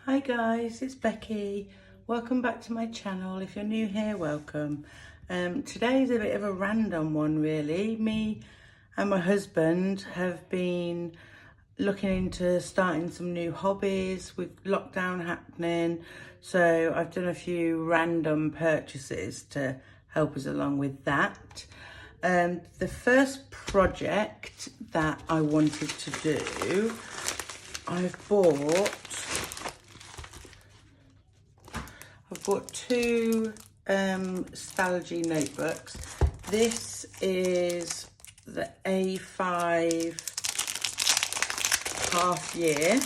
Hi guys, it's Becky. Welcome back to my channel. If you're new here, welcome. Today's a bit of a random one really. Me and my husband have been looking into starting some new hobbies with lockdown happening. So I've done a few random purchases to help us along with that. The first project that I wanted to do, I've bought two Stackry notebooks. This is the A5 half year.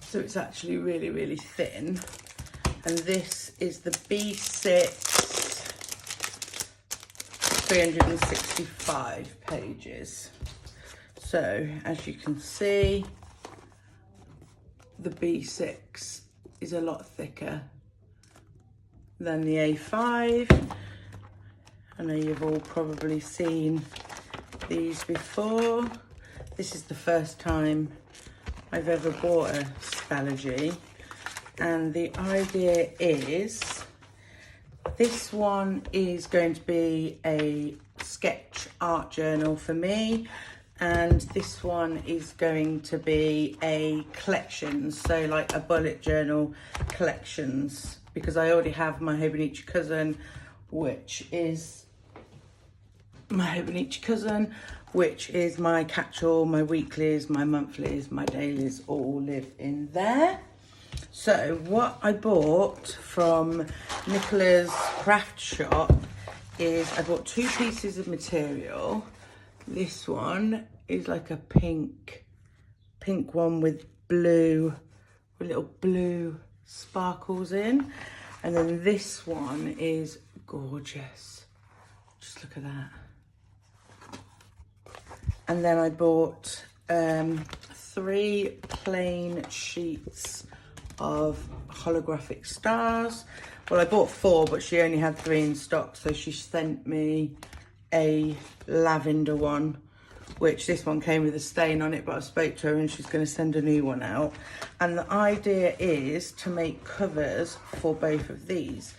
So it's actually really thin. And this is the B6 365 pages. So as you can see, the B6 is a lot thicker than the A5. I know you've all probably seen these before. This is the first time I've ever bought a Stackry, and the idea is this one is going to be a sketch art journal for me, and this one is going to be a collection, so like a bullet journal collections, because I already have my Hobonichi cousin, which is my catch-all, my weeklies, my monthlies, my dailies all live in there. So what I bought from Nicola's craft shop is I bought two pieces of material. This one is like a pink one with little blue sparkles in. And then this one is gorgeous. Just look at that. And then I bought 3 plain sheets of holographic stars. Well, I bought 4, but she only had 3 in stock, so she sent me a lavender one, which this one came with a stain on it, but I spoke to her and she's going to send a new one out. And the idea is to make covers for both of these.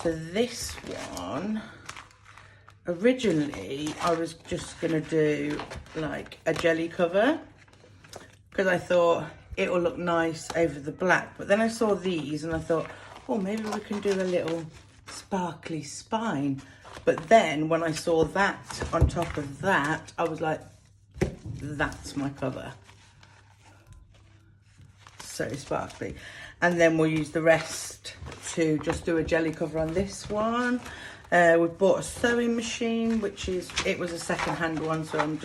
So this one, originally I was just going to do like a jelly cover because I thought it will look nice over the black, but then I saw these and I thought, oh, maybe we can do a little sparkly spine. But then when I saw that on top of that, I was like, that's my cover. So sparkly. And then we'll use the rest to just do a jelly cover on this one. We bought a sewing machine, it was a second-hand one, so I'm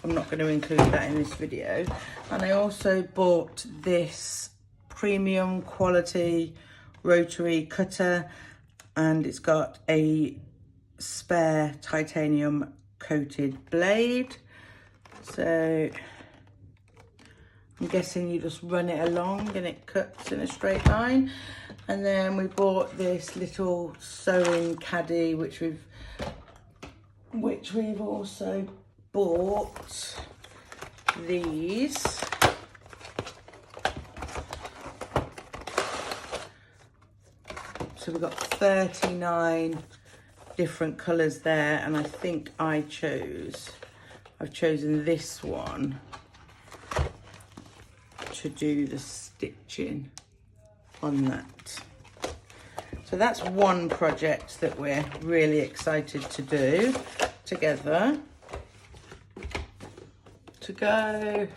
not going to include that in this video. And I also bought this premium quality rotary cutter, and it's got a spare titanium coated blade. So I'm guessing you just run it along and it cuts in a straight line. And then we bought this little sewing caddy, which we've also bought these. So we've got 39 different colours there, and I think I've chosen this one to do the stitching on that. So that's one project that we're really excited to do together, to go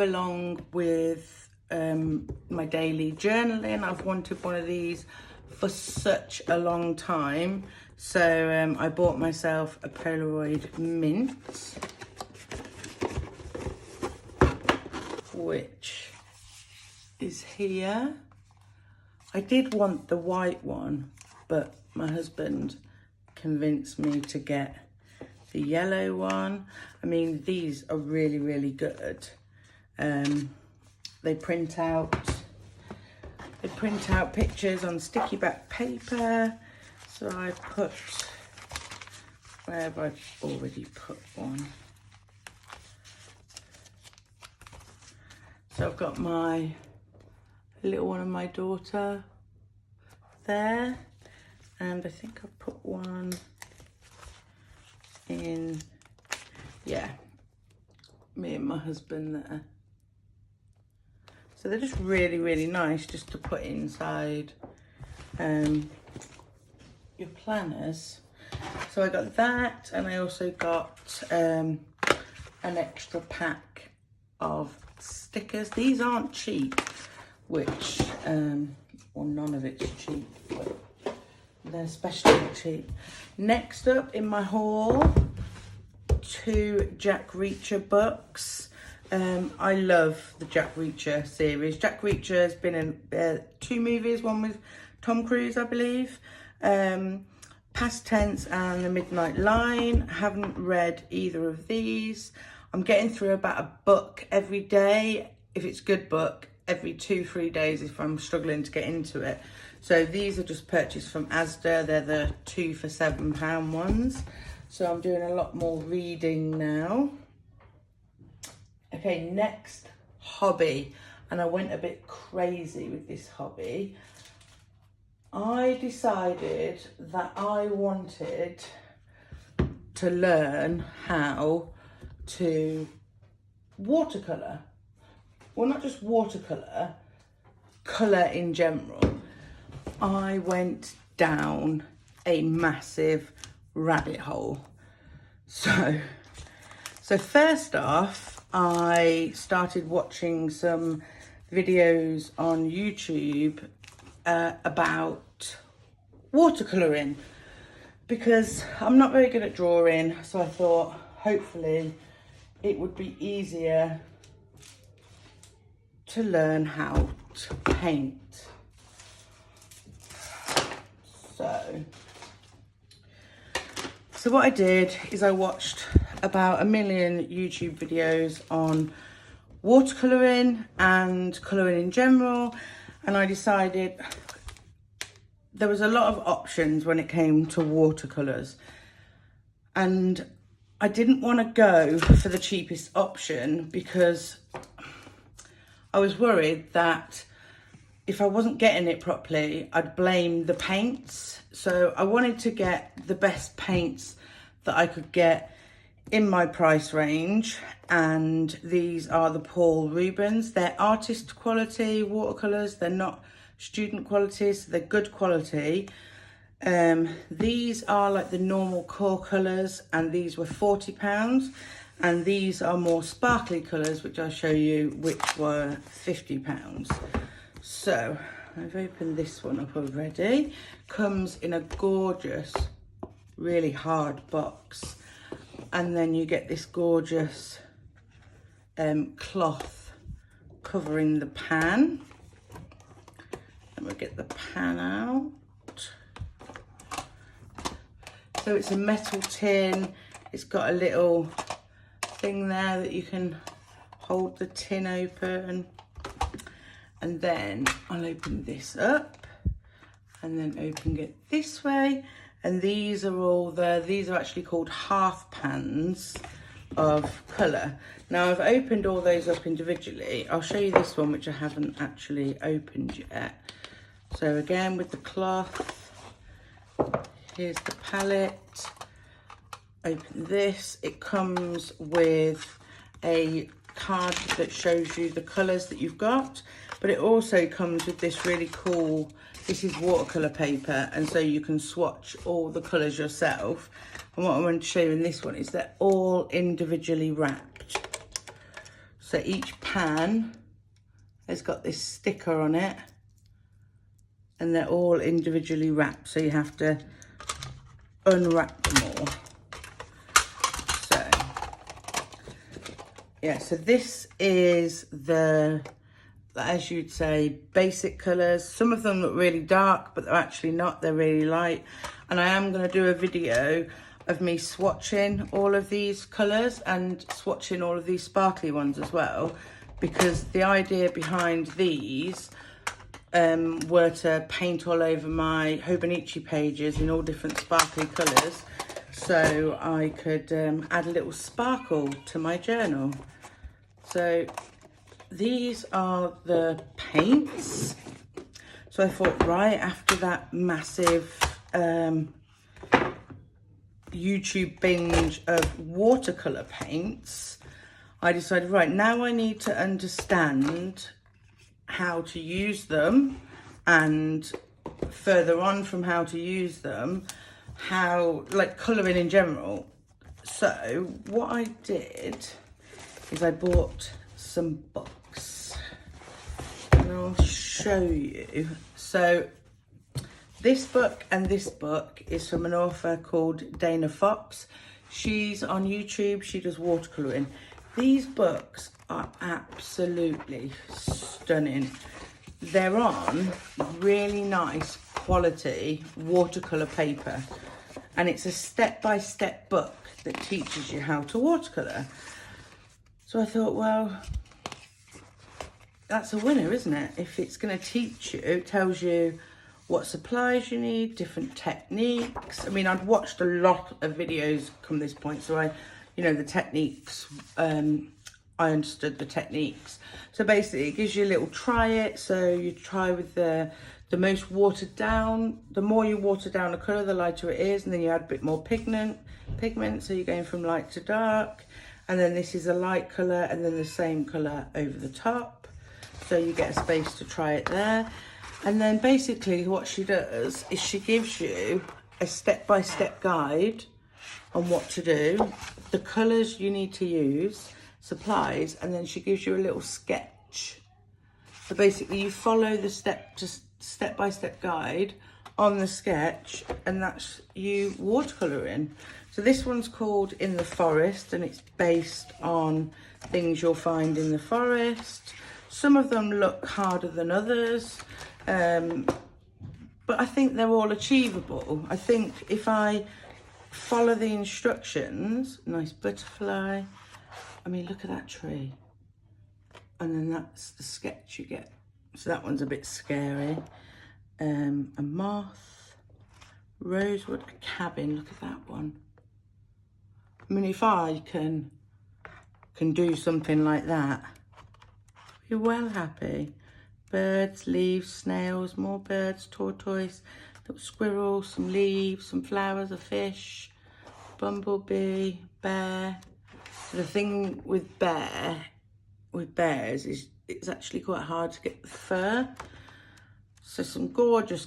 along with my daily journaling. I've wanted one of these for such a long time, so I bought myself a Polaroid mint, which is here. I did want the white one, but my husband convinced me to get the yellow one. I mean, these are really good. They print out pictures on sticky back paper. So I put, where have I already put one? So I've got my little one and my daughter there, and I think I've put one in, yeah, me and my husband there. So they're just really, really nice just to put inside your planners. So I got that, and I also got an extra pack of stickers. These aren't cheap, which, well, none of it's cheap, but they're especially cheap. Next up in my haul, 2 Jack Reacher books. I love the Jack Reacher series. Jack Reacher has been in 2 movies, one with Tom Cruise, I believe. Past Tense and The Midnight Line. Haven't read either of these. I'm getting through about a book every day, if it's a good book, every 2-3 days if I'm struggling to get into it. So these are just purchased from Asda. They're the 2 for £7 ones. So I'm doing a lot more reading now. Okay, next hobby. And I went a bit crazy with this hobby. I decided that I wanted to learn how to watercolour. Well, not just watercolour, colour in general. I went down a massive rabbit hole. So first off, I started watching some videos on YouTube about watercolouring, because I'm not very good at drawing, so I thought hopefully it would be easier to learn how to paint. So what I did is I watched about 1 million YouTube videos on watercolouring and colouring in general, and I decided there was a lot of options when it came to watercolours, and I didn't want to go for the cheapest option because I was worried that if I wasn't getting it properly, I'd blame the paints. So I wanted to get the best paints that I could get in my price range, and these are the Paul Rubens. They're artist quality watercolours, they're not student quality, so they're good quality. These are like the normal core colours, and these were £40, and these are more sparkly colours, which I'll show you, which were £50. So I've opened this one up already. Comes in a gorgeous, really hard box, and then you get this gorgeous cloth covering the pan. And we'll get the pan out. So it's a metal tin. It's got a little thing there that you can hold the tin open. And then I'll open this up and then open it this way. And these are actually called half pans of colour. Now I've opened all those up individually. I'll show you this one, which I haven't actually opened yet. So again, with the cloth, here's the palette. Open this. It comes with a card that shows you the colours that you've got, but it also comes with this really cool, this is watercolour paper, and so you can swatch all the colours yourself. And what I want to show you in this one is they're all individually wrapped. So each pan has got this sticker on it, and they're all individually wrapped, so you have to unwrap them all. So yeah, so this is the, as you'd say, basic colours. Some of them look really dark, but they're actually not, they're really light. And I am going to do a video of me swatching all of these colours and swatching all of these sparkly ones as well, because the idea behind these were to paint all over my Hobonichi pages in all different sparkly colours, so I could add a little sparkle to my journal. So these are the paints. So I thought, right after that massive YouTube binge of watercolor paints, I decided, right, now I need to understand how to use them, and further on from how to use them, how, like, colouring in general. So what I did is I bought some books, and I'll show you. So this book and this book is from an author called Dana Fox. She's on YouTube, she does watercolouring. These books are absolutely stunning. They're on really nice quality watercolour paper, and it's a step-by-step book that teaches you how to watercolour. So I thought, well, that's a winner, isn't it? If it's going to teach you, it tells you what supplies you need, different techniques. I mean, I'd watched a lot of videos come this point, so the techniques, I understood the techniques. So basically it gives you a little try it. So you try with the most watered down. The more you water down a colour, the lighter it is, and then you add a bit more pigment. So you're going from light to dark, and then this is a light colour, and then the same colour over the top. So you get a space to try it there. And then basically what she does is she gives you a step-by-step guide on what to do, the colours you need to use, supplies, and then she gives you a little sketch. So basically you follow the step-by-step guide on the sketch, and that's you watercolouring. So this one's called In the Forest, and it's based on things you'll find in the forest. Some of them look harder than others, but I think they're all achievable. I think if I follow the instructions, nice butterfly. I mean, look at that tree. And then that's the sketch you get. So that one's a bit scary. A moth, rosewood, a cabin. Look at that one. I mean, if I can do something like that, I'll be well happy. Birds, leaves, snails, more birds, tortoise, little squirrel, some leaves, some flowers, a fish, bumblebee, bear. So the thing with bears is it's actually quite hard to get the fur. So some gorgeous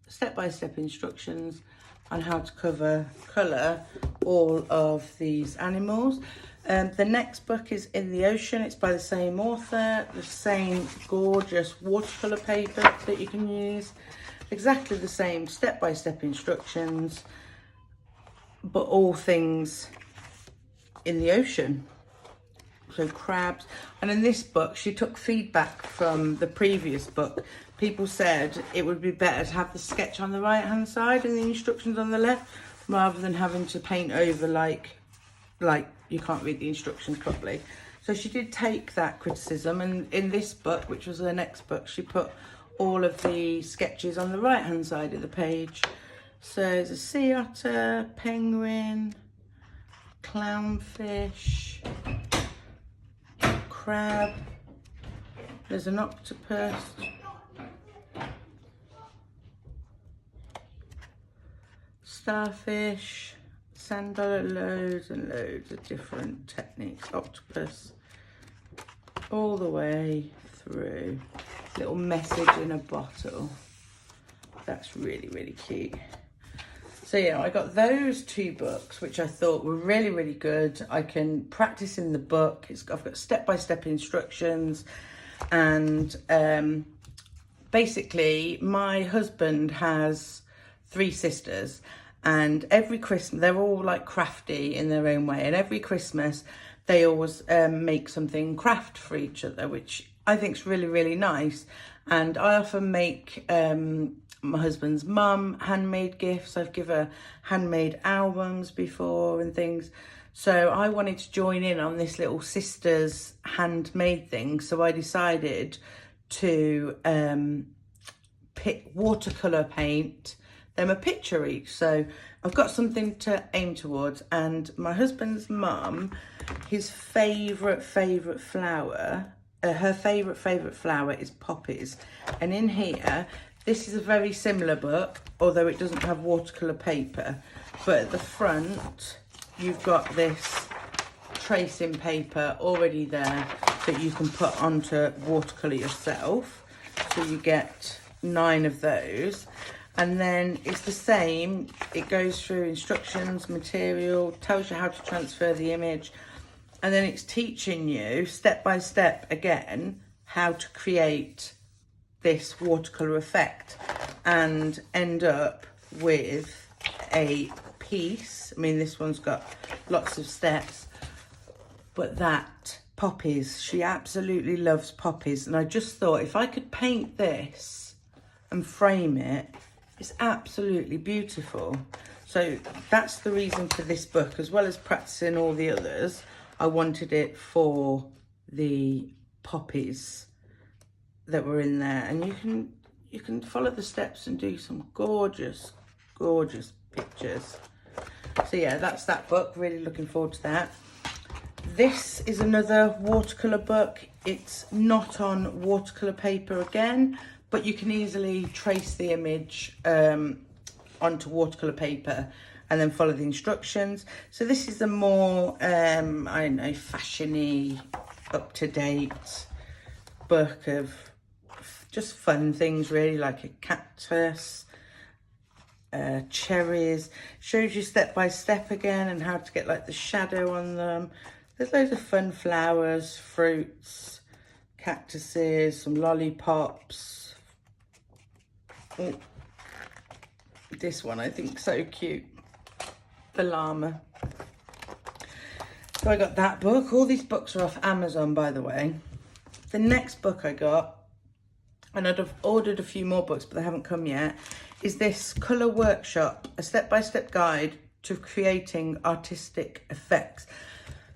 step-by-step instructions on how to colour all of these animals. The next book is In the Ocean. It's by the same author, the same gorgeous watercolour paper that you can use. Exactly the same step-by-step instructions, but all things in the ocean. So crabs. And in this book, she took feedback from the previous book. People said it would be better to have the sketch on the right-hand side and the instructions on the left, rather than having to paint over like you can't read the instructions properly. So she did take that criticism, and in this book, which was her next book, she put all of the sketches on the right hand side of the page. So there's a sea otter, penguin, clownfish, crab, there's an octopus, starfish, sand dollar, loads and loads of different techniques, octopus, all the way through. Little message in a bottle. That's really cute. So yeah, I got those two books, which I thought were really good. I can practice in the book. I've got step-by-step instructions, and basically my husband has 3 sisters, and every Christmas, they're all like crafty in their own way, and every Christmas they always make something craft for each other, which I think is really nice. And I often make my husband's mum handmade gifts. I've given her handmade albums before and things. So I wanted to join in on this little sisters handmade thing. So I decided to pick watercolour paint them a picture each. So I've got something to aim towards. And my husband's mum, his favourite flower, her favourite flower is poppies. And in here, this is a very similar book, although it doesn't have watercolour paper. But at the front, you've got this tracing paper already there that you can put onto watercolour yourself. So you get 9 of those. And then it's the same. It goes through instructions, material, tells you how to transfer the image. And then it's teaching you step by step again how to create this watercolour effect and end up with a piece. I mean, this one's got lots of steps, but that poppies, she absolutely loves poppies. And I just thought if I could paint this and frame it, it's absolutely beautiful. So that's the reason for this book, as well as practicing all the others. I wanted it for the poppies that were in there, and you can follow the steps and do some gorgeous pictures. So yeah, that's that book. Really looking forward to that. This is another watercolor book. It's not on watercolor paper again, but you can easily trace the image onto watercolor paper and then follow the instructions. So this is a more, I don't know, fashiony, up-to-date book of just fun things, really, like a cactus, cherries. Shows you step by step again and how to get like the shadow on them. There's loads of fun flowers, fruits, cactuses, some lollipops. Oh, this one I think so cute, the llama. So I got that book. All these books are off Amazon, by the way. The next book I got, and I'd have ordered a few more books but they haven't come yet, is this Colour Workshop, a step-by-step guide to creating artistic effects.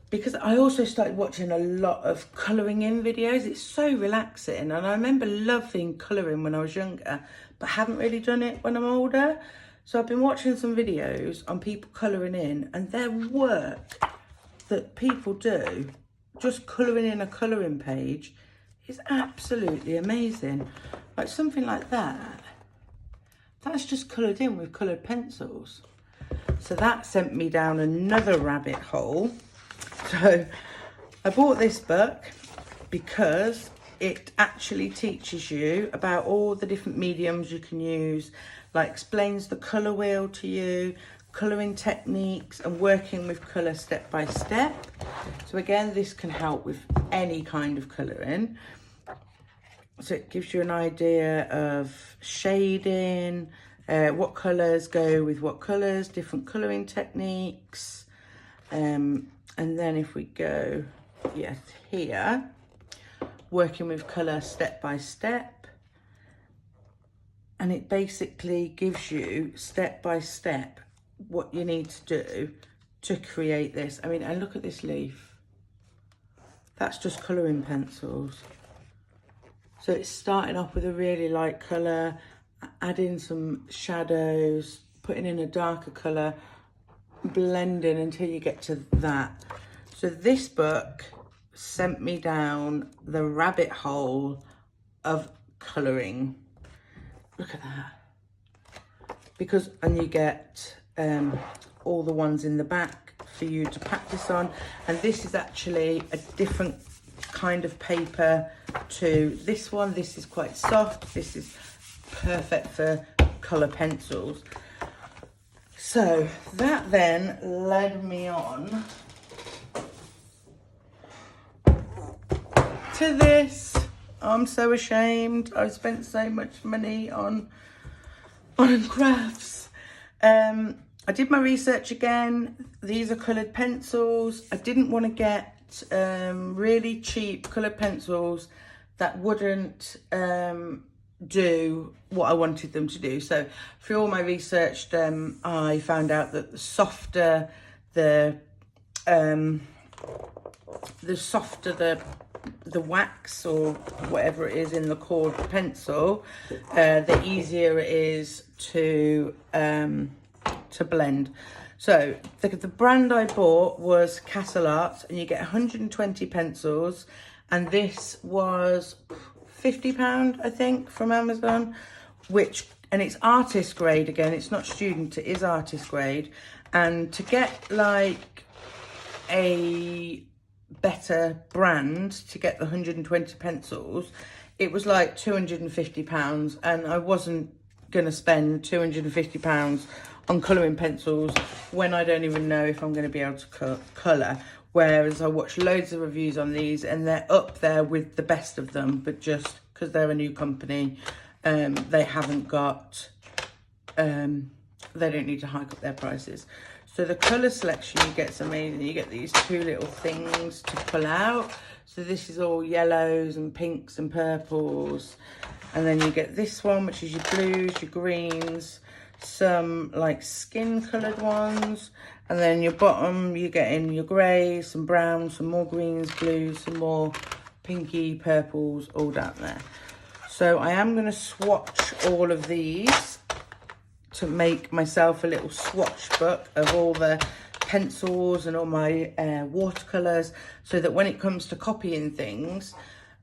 Because I also started watching a lot of colouring in videos. It's so relaxing, and I remember loving colouring when I was younger, but haven't really done it when I'm older. So I've been watching some videos on people colouring in, and their work that people do, just colouring in a colouring page, is absolutely amazing. Like something like that, that's just coloured in with coloured pencils. So that sent me down another rabbit hole. So I bought this book because it actually teaches you about all the different mediums you can use, like explains the colour wheel to you, colouring techniques and working with colour step by step. So again, this can help with any kind of colouring. So it gives you an idea of shading, what colours go with what colours, different colouring techniques. And then if we go, yes, here, working with colour step by step. And it basically gives you step by step what you need to do to create this. I mean, and look at this leaf. That's just colouring pencils. So it's starting off with a really light colour, adding some shadows, putting in a darker colour, blending until you get to that. So this book sent me down the rabbit hole of colouring. Look at that. Because, and you get all the ones in the back for you to practice on. And this is actually a different kind of paper to this one. This is quite soft. This is perfect for colour pencils. So that then led me on to this. I'm so ashamed. I've spent so much money on crafts. I did my research again. These are coloured pencils. I didn't want to get really cheap coloured pencils that wouldn't do what I wanted them to do. So through all my research, I found out that the softer the the wax or whatever it is in the cord pencil, the easier it is to blend. So the brand I bought was Castle Arts, and you get 120 pencils, and this was £50, I think, from Amazon, and it's artist grade again, it's not student, it is artist grade. And to get like a better brand, to get the 120 pencils, it was like £250, and I wasn't gonna spend £250 on colouring pencils when I don't even know if I'm going to be able to colour. Whereas I watch loads of reviews on these, and they're up there with the best of them, but just because they're a new company, they haven't got, they don't need to hike up their prices. So the colour selection you get is amazing. You get these two little things to pull out. So this is all yellows and pinks and purples. And then you get this one, which is your blues, your greens, some like skin coloured ones, and then your bottom you get in your greys, some browns, some more greens, blues, some more pinky purples, all down there. So I am going to swatch all of these to make myself a little swatch book of all the pencils and all my watercolours, so that when it comes to copying things,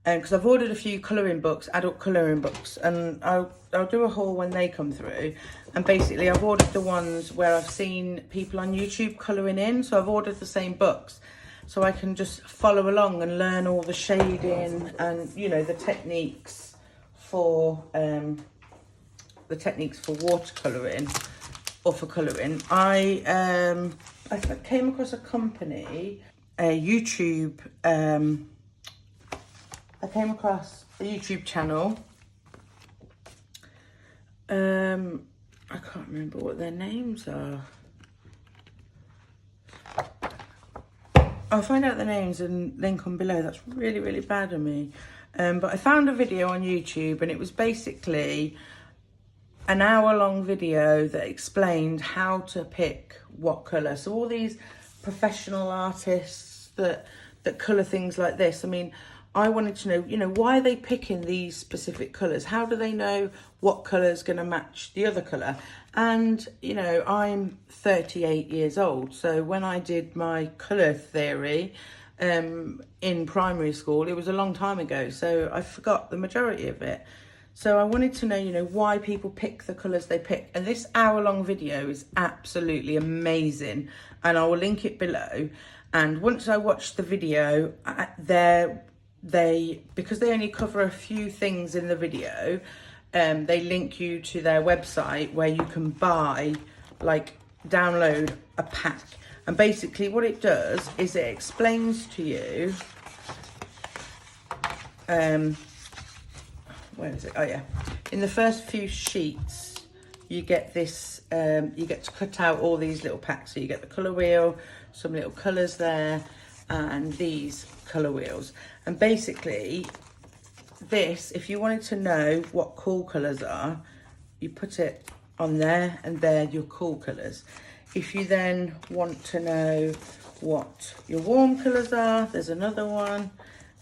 because I've ordered a few colouring books, adult colouring books, and I'll do a haul when they come through. And basically I've ordered the ones where I've seen people on YouTube colouring in, so I've ordered the same books, so I can just follow along and learn all the shading and, you know, the techniques for watercolouring or for colouring. I came across a company, a YouTube, I came across a YouTube channel. I can't remember what their names are. I'll find out the names and link them below. That's really, really bad of me. But I found a video on YouTube, and it was basically an hour-long video that explained how to pick what colour. So all these professional artists that colour things like this, I mean, I wanted to know, you know, why are they picking these specific colours? How do they know what colour is going to match the other colour? And, you know, I'm 38 years old. So when I did my colour theory in primary school, it was a long time ago. So I forgot the majority of it. So I wanted to know, you know, why people pick the colours they pick. And this hour-long video is absolutely amazing. And I will link it below. And once I watched the video, because they only cover a few things in the video, they link you to their website where you can buy, like, download a pack. And basically what it does is it explains to you, where is it? Oh yeah, in the first few sheets you get this, you get to cut out all these little packs. So you get the colour wheel, some little colours there, and these colour wheels. And basically this, if you wanted to know what cool colours are, you put it on there, and they're your cool colours. If you then want to know what your warm colours are, there's another one,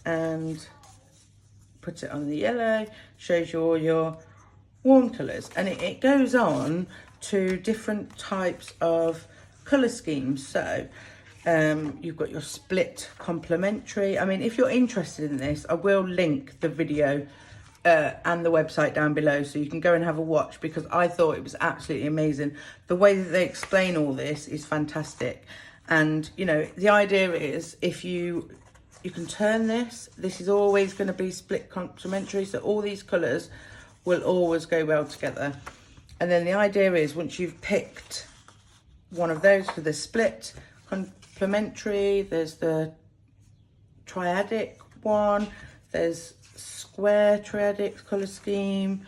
and put it on the yellow, shows you all your warm colours. And it goes on to different types of colour schemes. So you've got your split complementary. I mean, if you're interested in this, I will link the video and the website down below, so you can go and have a watch, because I thought it was absolutely amazing. The way that they explain all this is fantastic. And, you know, the idea is, if you can turn this is always going to be split complementary, so all these colours will always go well together. And then the idea is, once you've picked one of those for the split complementary, there's the triadic one, there's square triadic colour scheme,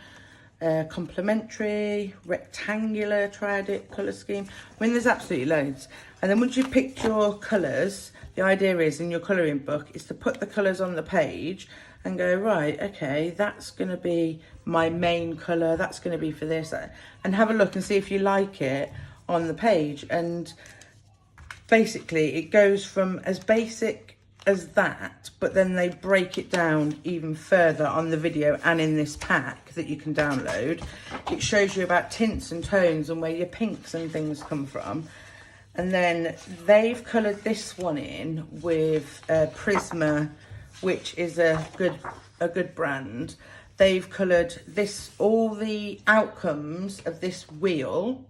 complementary, rectangular triadic colour scheme. I mean, there's absolutely loads. And then once you've picked your colours, the idea is, in your colouring book, is to put the colours on the page and go, right, okay, that's going to be my main colour, that's going to be for this, and have a look and see if you like it on the page. And basically it goes from as basic as that, but then they break it down even further on the video and in this pack that you can download. It shows you about tints and tones and where your pinks and things come from. And then they've coloured this one in with Prisma, which is a good brand. They've coloured this, all the outcomes of this wheel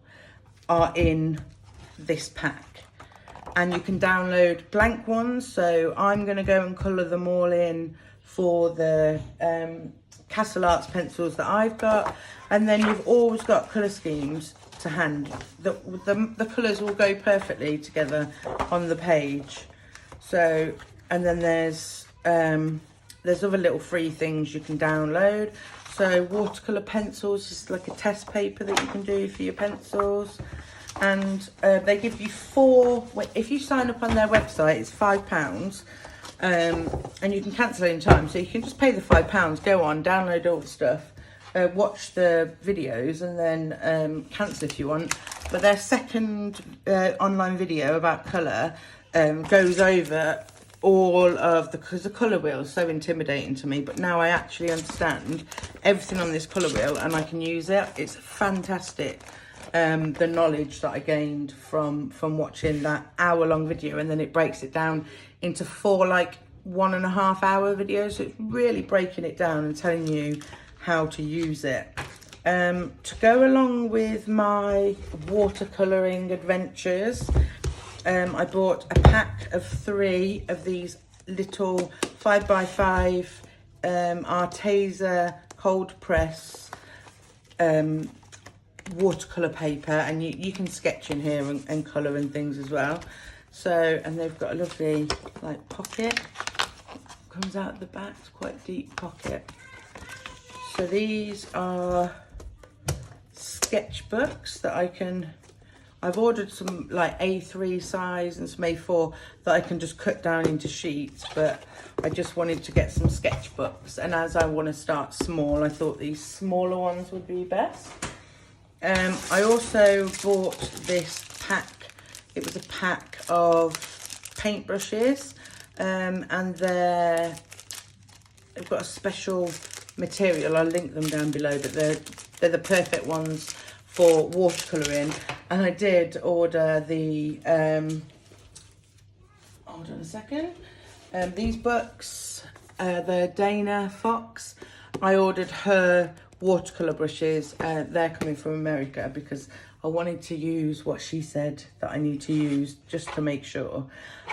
are in this pack. And you can download blank ones, so I'm going to go and colour them all in for the Castle Arts pencils that I've got. And then you've always got colour schemes to hand. The colours will go perfectly together on the page. So, and then there's other little free things you can download. So watercolour pencils is like a test paper that you can do for your pencils. And they give you 4, if you sign up on their website, it's £5, and you can cancel any time. So you can just pay the £5, go on, download all the stuff, watch the videos, and then cancel if you want. But their second online video about colour goes over all of because the colour wheel is so intimidating to me, but now I actually understand everything on this colour wheel and I can use it. It's fantastic. The knowledge that I gained from watching that hour-long video, and then it breaks it down into 4 like 1.5 hour videos. So it's really breaking it down and telling you how to use it. To go along with my watercolouring adventures, I bought a pack of 3 of these little 5x5 Arteza cold press watercolour paper, and you can sketch in here and colour and things as well. So, and they've got a lovely like pocket, comes out the back, it's quite a deep pocket. So these are sketchbooks that I've ordered some like A3 size and some A4 that I can just cut down into sheets, but I just wanted to get some sketchbooks, and as I want to start small, I thought these smaller ones would be best. I also bought this pack. It was a pack of paintbrushes, and they've got a special material. I'll link them down below, but they're the perfect ones for watercolouring. And I did order the hold on a second. These books, the Dana Fox. I ordered her watercolour brushes. They're coming from America because I wanted to use what she said that I need to use just to make sure.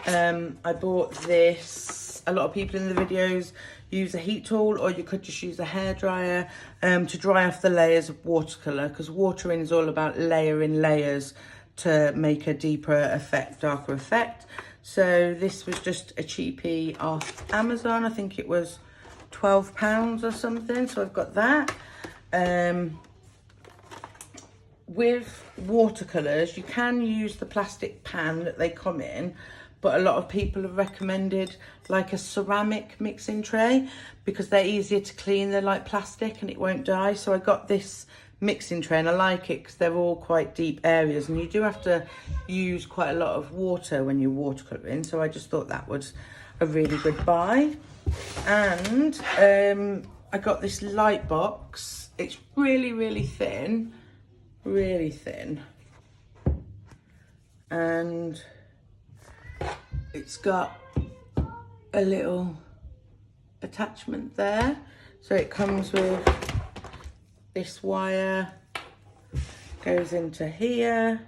I bought this. A lot of people in the videos use a heat tool, or you could just use a hairdryer to dry off the layers of watercolour, because watering is all about layering layers to make a deeper effect, darker effect. So this was just a cheapie off Amazon. I think it was £12 or something, so I've got that. With watercolours, you can use the plastic pan that they come in, but a lot of people have recommended like a ceramic mixing tray because they're easier to clean. They're like plastic and it won't dye. So I got this mixing tray and I like it because they're all quite deep areas, and you do have to use quite a lot of water when you watercolour. So I just thought that was a really good buy. And I got this light box. It's really thin, and it's got a little attachment there. So it comes with this wire, goes into here,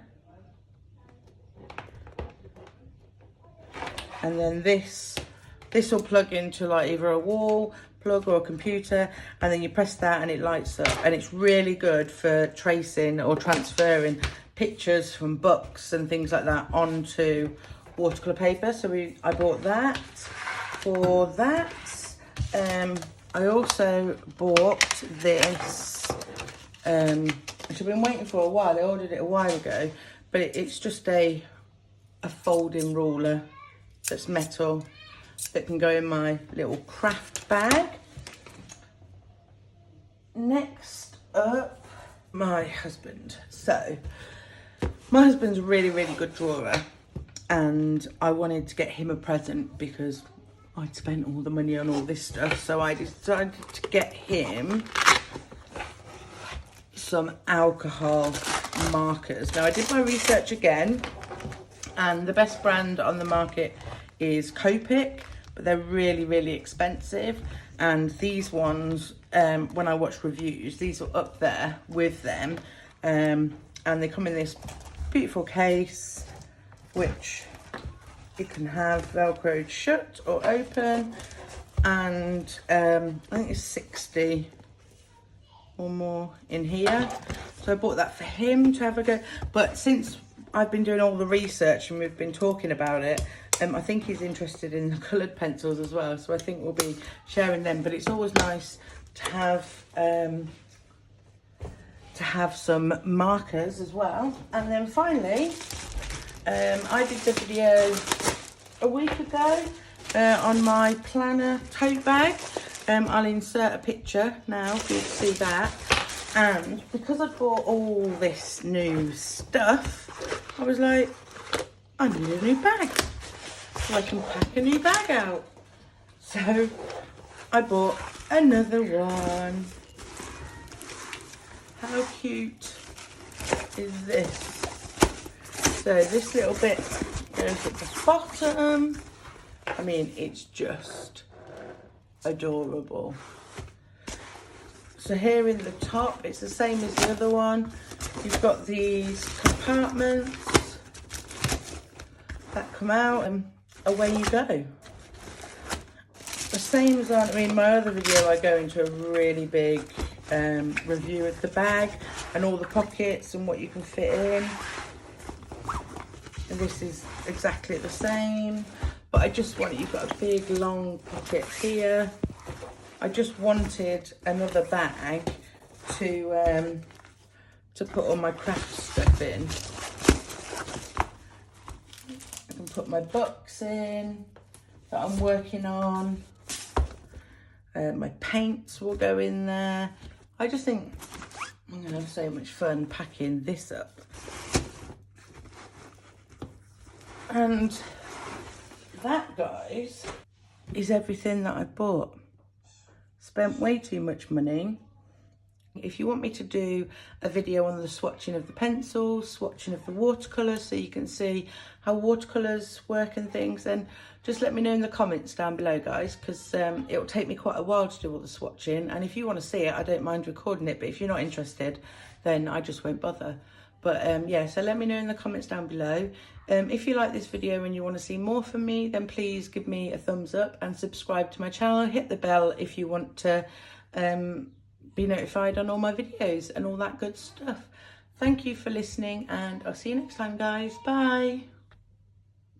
and then this will plug into like either a wall plug or a computer, and then you press that and it lights up, and it's really good for tracing or transferring pictures from books and things like that onto watercolour paper. So I bought that for that. I also bought this, which I've been waiting for a while. I ordered it a while ago, but it's just a folding ruler that's metal that can go in my little craft bag. Next up, my husband. So my husband's a really good drawer, and I wanted to get him a present because I'd spent all the money on all this stuff, so I decided to get him some alcohol markers. Now I did my research again, and the best brand on the market is Copic, but they're really, really expensive. And these ones, when I watch reviews, these are up there with them. And they come in this beautiful case, which you can have Velcroed shut or open. And I think it's 60 or more in here. So I bought that for him to have a go. But since I've been doing all the research and we've been talking about it, I think he's interested in the coloured pencils as well. So I think we'll be sharing them. But it's always nice to have some markers as well. And then finally, I did the video a week ago on my planner tote bag. I'll insert a picture now for you to see that. And because I bought all this new stuff, I was like, I need a new bag so I can pack a new bag out. So I bought another one. How cute is this? So this little bit goes at the bottom. I mean, it's just adorable. So here in the top, it's the same as the other one. You've got these compartments that come out and away you go. The same as on, my other video, I go into a really big review of the bag and all the pockets and what you can fit in. And this is exactly the same, but I just want, you've got a big long pocket here. I just wanted another bag to put all my craft stuff in. I can put my books in that I'm working on. My paints will go in there. I just think I'm gonna have so much fun packing this up. And that, guys, is everything that I bought. Spent way too much money. If you want me to do a video on the swatching of the pencils, swatching of the watercolours, so you can see how watercolours work and things, then just let me know in the comments down below, guys, because it'll take me quite a while to do all the swatching. And if you want to see it, I don't mind recording it, but if you're not interested, then I just won't bother. But yeah, so let me know in the comments down below. If you like this video and you want to see more from me, then please give me a thumbs up and subscribe to my channel. Hit the bell if you want to be notified on all my videos and all that good stuff. Thank you for listening, and I'll see you next time, guys. Bye.